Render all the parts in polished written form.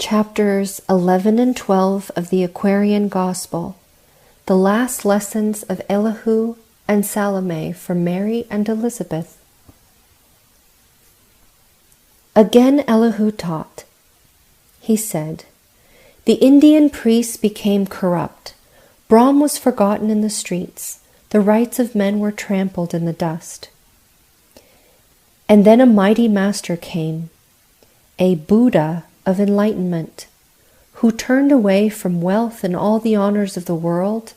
chapters 11 and 12 of the Aquarian Gospel, the last lessons of Elihu and Salome for Mary and Elizabeth. Again Elihu taught. He said, "The Indian priests became corrupt. Brahm was forgotten in the streets. The rights of men were trampled in the dust. And then a mighty master came, a Buddha of enlightenment, who turned away from wealth and all the honors of the world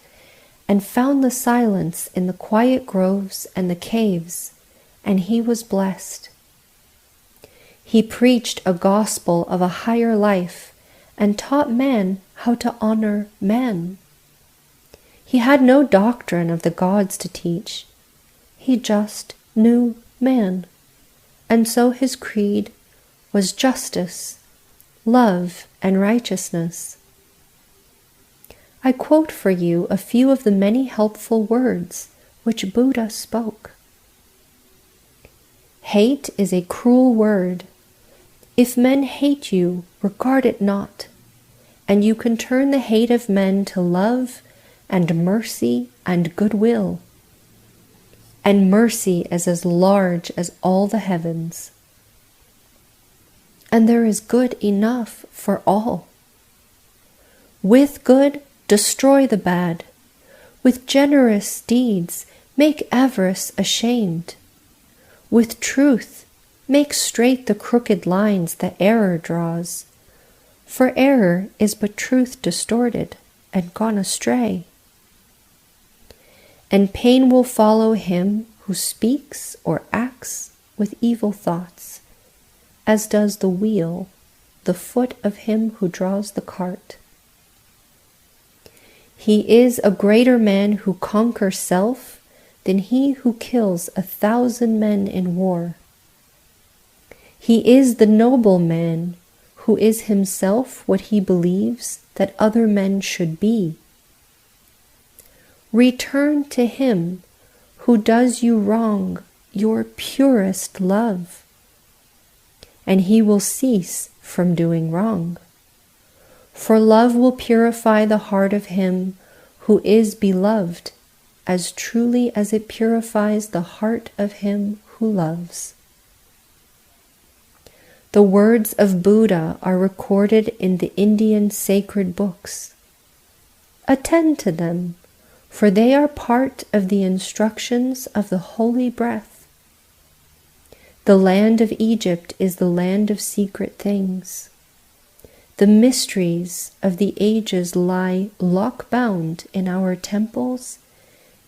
and found the silence in the quiet groves and the caves, and he was blessed. He preached a gospel of a higher life and taught man how to honor man. He had no doctrine of the gods to teach. He just knew man, and so his creed was justice, love, and righteousness." I quote for you a few of the many helpful words which Buddha spoke. "Hate is a cruel word. If men hate you, regard it not, and you can turn the hate of men to love and mercy and goodwill. And mercy is as large as all the heavens. And there is good enough for all. With good, destroy the bad. With generous deeds, make avarice ashamed. With truth, make straight the crooked lines that error draws. For error is but truth distorted and gone astray. And pain will follow him who speaks or acts with evil thoughts, as does the wheel, the foot of him who draws the cart. He is a greater man who conquers self than he who kills 1,000 men in war. He is the noble man who is himself what he believes that other men should be. Return to him who does you wrong your purest love, and he will cease from doing wrong. For love will purify the heart of him who is beloved as truly as it purifies the heart of him who loves." The words of Buddha are recorded in the Indian sacred books. Attend to them, for they are part of the instructions of the holy breath. The land of Egypt is the land of secret things. The mysteries of the ages lie lock-bound in our temples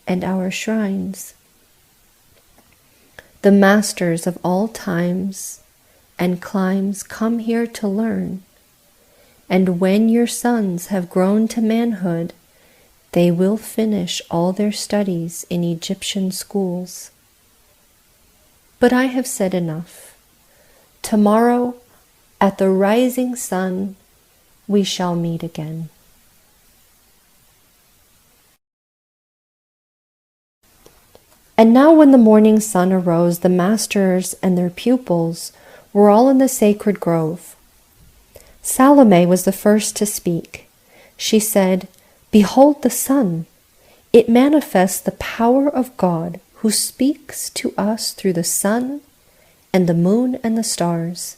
and our shrines. The masters of all times and climes come here to learn, and when your sons have grown to manhood, they will finish all their studies in Egyptian schools. But I have said enough. Tomorrow, at the rising sun, we shall meet again. And now when the morning sun arose, the masters and their pupils were all in the sacred grove. Salome was the first to speak. She said, "Behold the sun. It manifests the power of God, who speaks to us through the sun and the moon and the stars.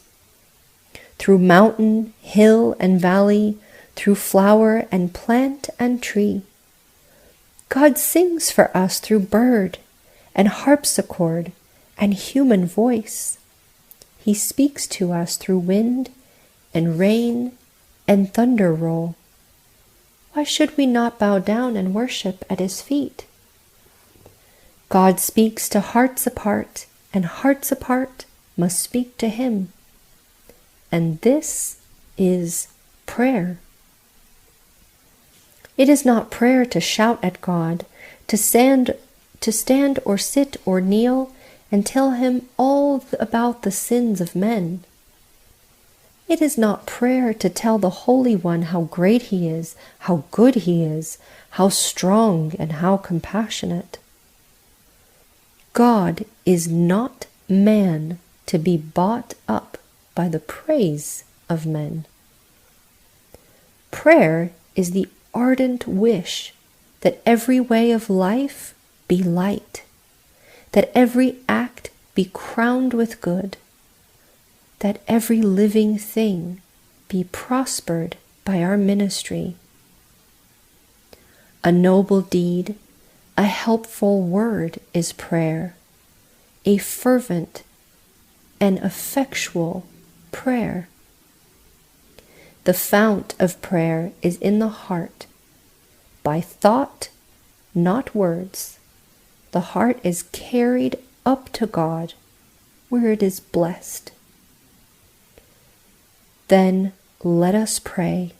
Through mountain, hill, and valley, through flower and plant and tree. God sings for us through bird and harpsichord and human voice. He speaks to us through wind and rain and thunder roll. Why should we not bow down and worship at his feet? God speaks to hearts apart, and hearts apart must speak to him. And this is prayer. It is not prayer to shout at God, to stand or sit or kneel and tell him all about the sins of men. It is not prayer to tell the Holy One how great he is, how good he is, how strong and how compassionate. God is not man to be bought up by the praise of men. Prayer is the ardent wish that every way of life be light, that every act be crowned with good, that every living thing be prospered by our ministry. A noble deed, a helpful word is prayer, a fervent and effectual prayer. The fount of prayer is in the heart. By thought, not words, the heart is carried up to God, where it is blessed. Then let us pray.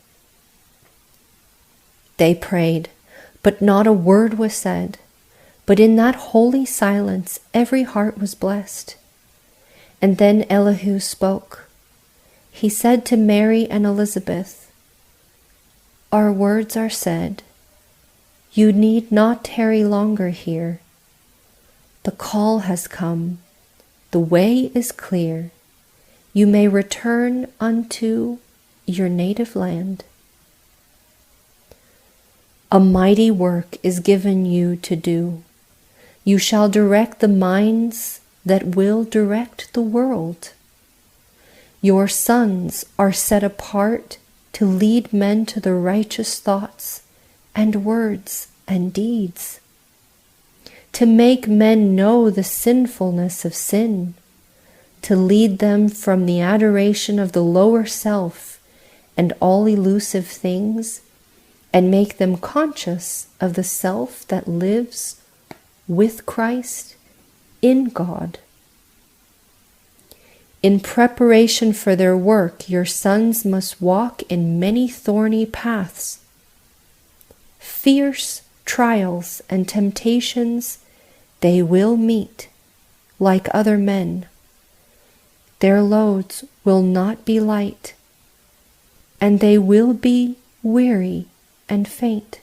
They prayed, but not a word was said. But in that holy silence every heart was blessed. And then Elihu spoke. He said to Mary and Elizabeth, "Our words are said. You need not tarry longer here. The call has come. The way is clear. You may return unto your native land. A mighty work is given you to do. You shall direct the minds that will direct the world. Your sons are set apart to lead men to the righteous thoughts and words and deeds, to make men know the sinfulness of sin, to lead them from the adoration of the lower self and all elusive things, and make them conscious of the self that lives with Christ in God. In preparation for their work, your sons must walk in many thorny paths. Fierce trials and temptations they will meet like other men. Their loads will not be light, and they will be weary and faint.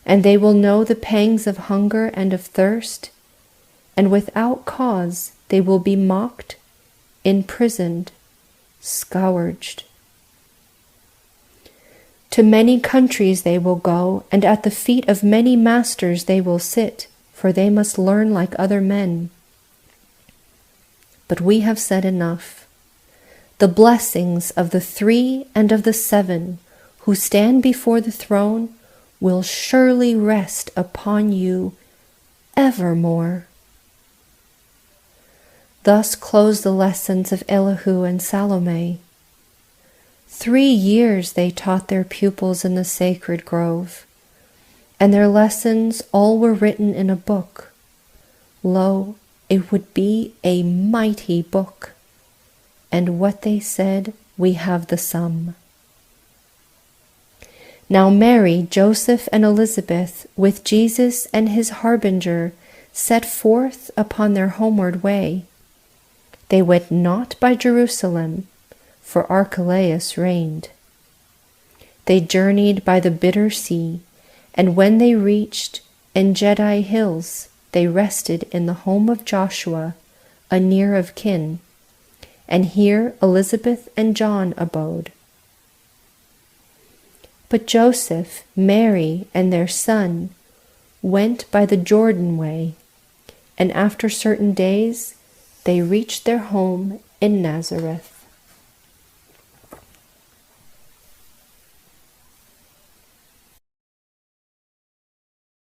And they will know the pangs of hunger and of thirst, and without cause they will be mocked, imprisoned, scourged. To many countries they will go, and at the feet of many masters they will sit, for they must learn like other men. But we have said enough. The blessings of the 3 and of the 7 who stand before the throne will surely rest upon you evermore. Thus close the lessons of Elihu and Salome. 3 years they taught their pupils in the sacred grove, and their lessons all were written in a book. Lo, it would be a mighty book, and what they said we have the sum. Now Mary, Joseph, and Elizabeth, with Jesus and his harbinger, set forth upon their homeward way. They went not by Jerusalem, for Archelaus reigned. They journeyed by the bitter sea, and when they reached Engedi hills, they rested in the home of Joshua, a near of kin, and here Elizabeth and John abode. But Joseph, Mary, and their son went by the Jordan way, and after certain days they reached their home in Nazareth.